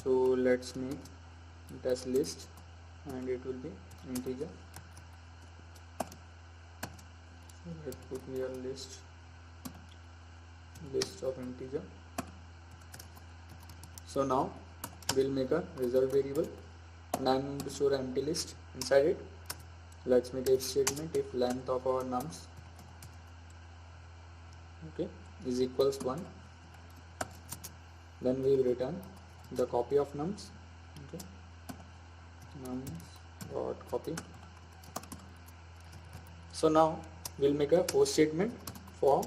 So let's make it as list and it will be integer. So let's put here list of integer. So now we'll make a result variable and I'm going to store an empty list inside it. Let's make a if statement if length of our nums is equals 1, then we will return the copy of nums. Nums.copy. So now we'll make a for statement for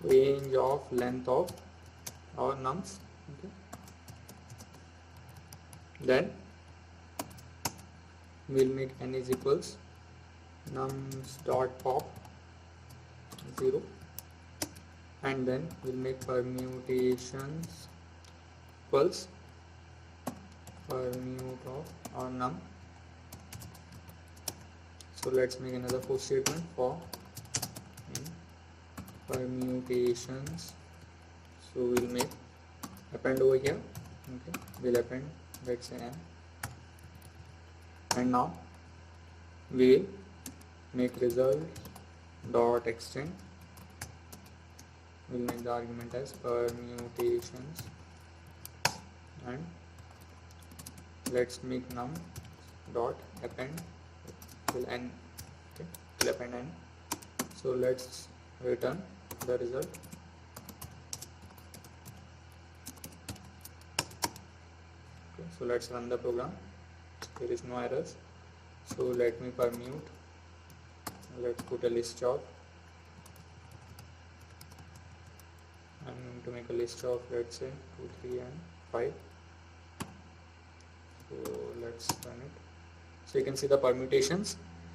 range of length of our nums. Then we'll make n is equals nums.pop 0, and then we'll make permutations equals permute of our num. So let's make another for statement for permutations. So we'll make append over here. We'll append, let's say n, and now we'll make result.extend. We'll make the argument as permutations, and let's make num.append till n. Till append n. So let's return the result. So let's run the program. There is no errors. So let me permute. Let's put a list of. I'm going to make a list of, let's say 2, 3 and 5. So let's run it. So you can see the permutations